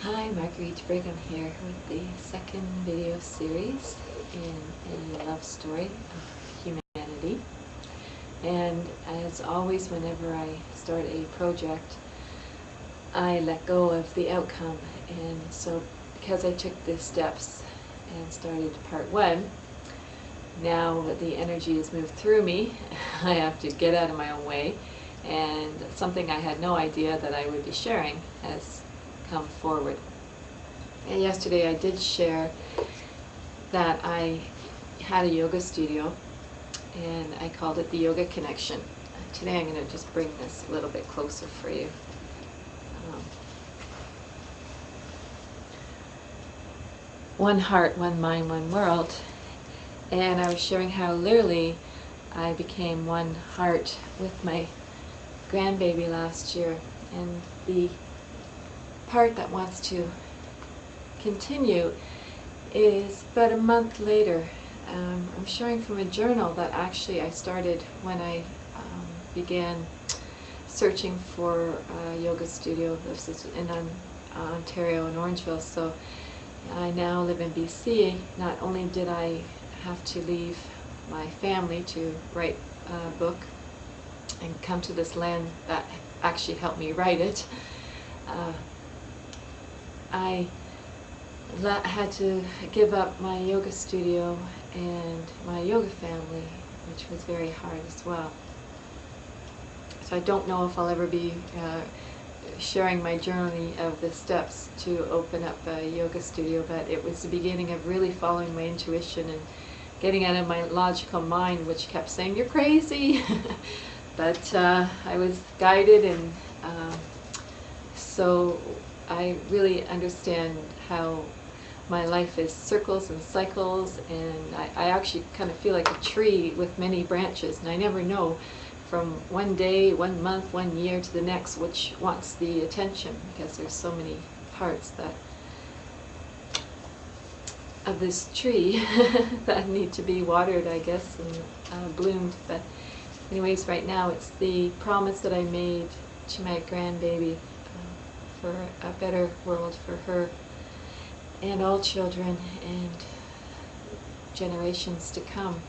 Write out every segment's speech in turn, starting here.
Hi, Marguerite Brigham here with the second video series in a love story of humanity. And as always, whenever I start a project, I let go of the outcome. And so because I took the steps and started part one, now the energy has moved through me. I have to get out of my own way, and something I had no idea that I would be sharing has come forward. And yesterday I did share that I had a yoga studio and I called it the Yoga Connection. Today I'm going to just bring this a little bit closer for you. One heart, one mind, one world. And I was sharing how literally I became one heart with my grandbaby last year, and the part that wants to continue is about a month later. I'm showing from a journal that actually I started when I began searching for a yoga studio. This is in Ontario, in Orangeville. So I now live in BC. Not only did I have to leave my family to write a book and come to this land that actually helped me write it, I had to give up my yoga studio and my yoga family, which was very hard as well. So I don't know if I'll ever be sharing my journey of the steps to open up a yoga studio, but it was the beginning of really following my intuition and getting out of my logical mind, which kept saying, "You're crazy." But I was guided, and so I really understand how my life is circles and cycles, and I actually kind of feel like a tree with many branches, and I never know from one day, 1 month, 1 year to the next which wants the attention, because there's so many parts that of this tree that need to be watered, I guess, and bloomed. But anyways, right now it's the promise that I made to my grandbaby for a better world for her and all children and generations to come.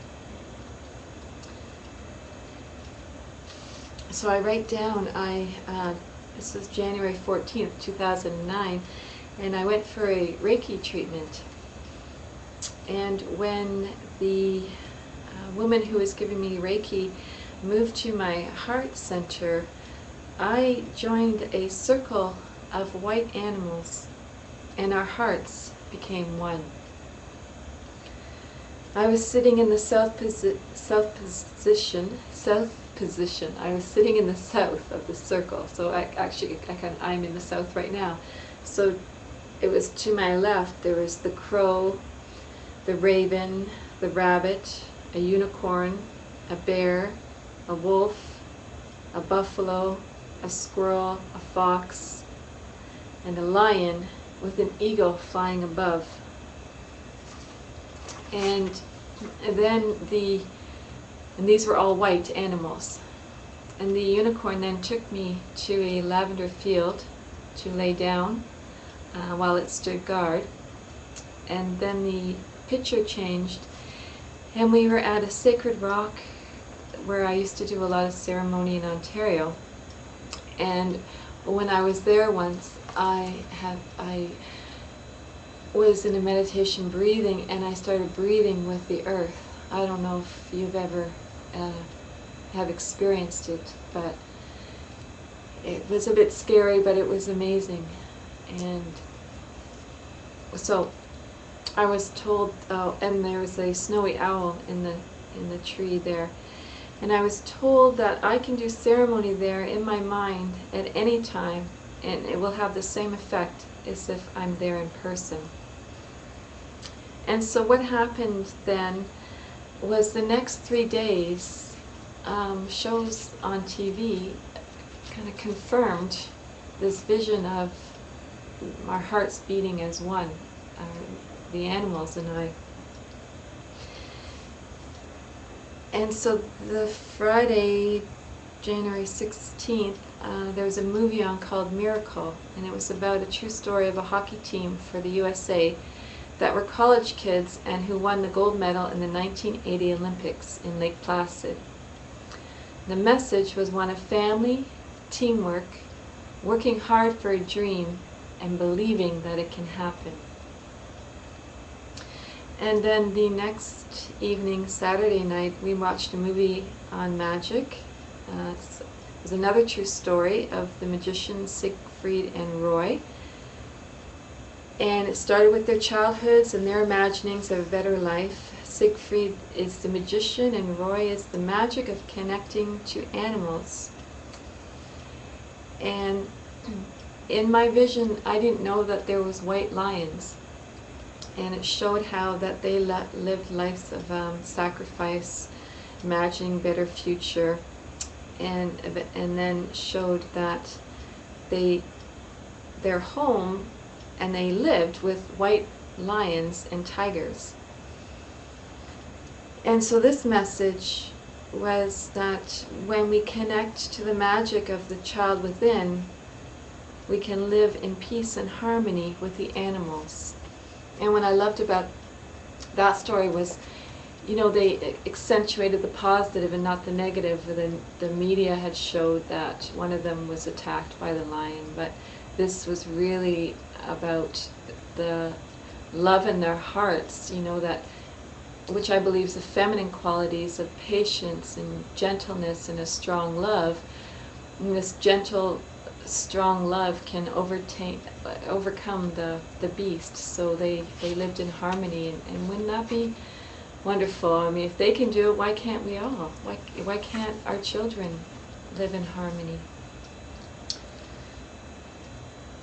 So I write down, this was January 14th, 2009, and I went for a Reiki treatment. And when the woman who was giving me Reiki moved to my heart center, I joined a circle of white animals, and our hearts became one. I was sitting in the south position. I was sitting in the south of the circle. So I'm in the south right now. So it was to my left. There was the crow, the raven, the rabbit, a unicorn, a bear, a wolf, a buffalo, a squirrel, a fox, and a lion with an eagle flying above. And then these were all white animals. And the unicorn then took me to a lavender field to lay down while it stood guard. And then the picture changed, and we were at a sacred rock where I used to do a lot of ceremony in Ontario. And when I was there once, I was in a meditation breathing, and I started breathing with the earth. I don't know if you've ever have experienced it, but it was a bit scary, but it was amazing. And so I was told, and there was a snowy owl in the tree there, and I was told that I can do ceremony there in my mind at any time, and it will have the same effect as if I'm there in person. And so what happened then was the next 3 days, shows on TV kind of confirmed this vision of our hearts beating as one, the animals and I. And so the Friday January 16th, there was a movie on called Miracle, and it was about a true story of a hockey team for the USA that were college kids and who won the gold medal in the 1980 Olympics in Lake Placid. The message was one of family, teamwork, working hard for a dream, and believing that it can happen. And then the next evening, Saturday night, we watched a movie on magic. It was another true story of the magicians Siegfried and Roy. And it started with their childhoods and their imaginings of a better life. Siegfried is the magician and Roy is the magic of connecting to animals. And in my vision, I didn't know that there was white lions. And it showed how that they lived lives of sacrifice, imagining better future, and then showed that their home, and they lived with white lions and tigers. And so this message was that when we connect to the magic of the child within, we can live in peace and harmony with the animals. And what I loved about that story was, you know, they accentuated the positive and not the negative. The media had showed that one of them was attacked by the lion, but this was really about the love in their hearts, you know, that, which I believe is the feminine qualities of patience and gentleness and a strong love. And this gentle, strong love can overcome the beast. So they lived in harmony, and wouldn't that be wonderful? I mean, if they can do it, why can't we all? Why can't our children live in harmony?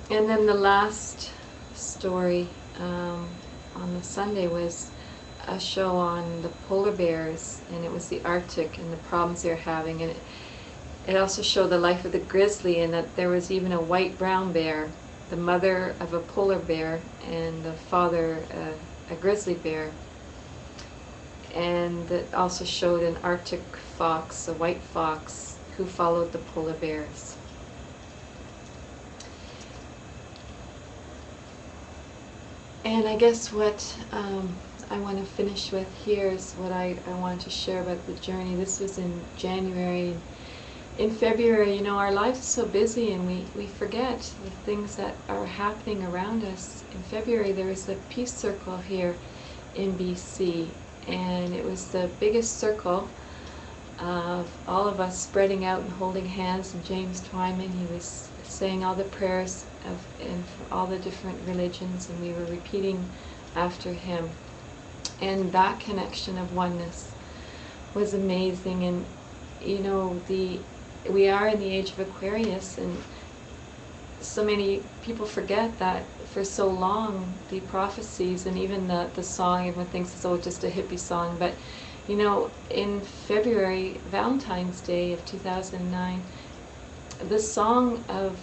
And then the last story on the Sunday was a show on the polar bears, and it was the Arctic and the problems they're having, and it also showed the life of the grizzly, and that there was even a white-brown bear, the mother of a polar bear, and the father a grizzly bear. And it also showed an Arctic fox, a white fox, who followed the polar bears. And I guess what I want to finish with here is what I want to share about the journey. This was in January. In February, you know, our lives are so busy, and we forget the things that are happening around us. In February, there was a peace circle here in BC, and it was the biggest circle of all of us spreading out and holding hands. And James Twyman, he was saying all the prayers and for all the different religions, and we were repeating after him. And that connection of oneness was amazing. And you know, we are in the age of Aquarius, and so many people forget that for so long the prophecies and even the song, everyone thinks it's just a hippie song, but you know, in February, Valentine's Day of 2009, the song of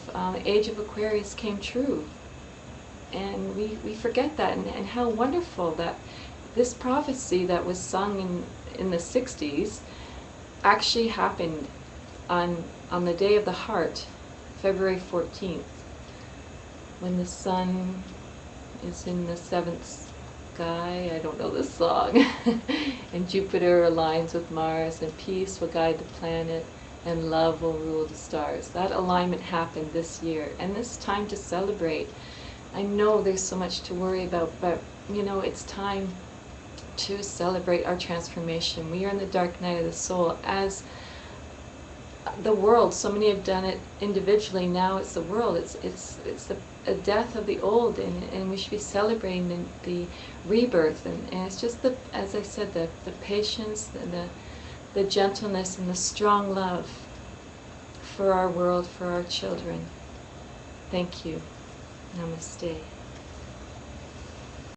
Age of Aquarius came true. And we forget that, and how wonderful that this prophecy that was sung in the 60s actually happened on the day of the heart, February 14th, when the sun is in the seventh sky. I don't know this song. And Jupiter aligns with Mars, and peace will guide the planet, and love will rule the stars. That alignment happened this year, and this time to celebrate. I know there's so much to worry about, but you know, it's time to celebrate our transformation. We are in the dark night of the soul as the world. So many have done it individually. Now it's the world. It's a death of the old, and we should be celebrating the rebirth. And it's just as I said, the patience and the gentleness and the strong love for our world, for our children. Thank you. Namaste.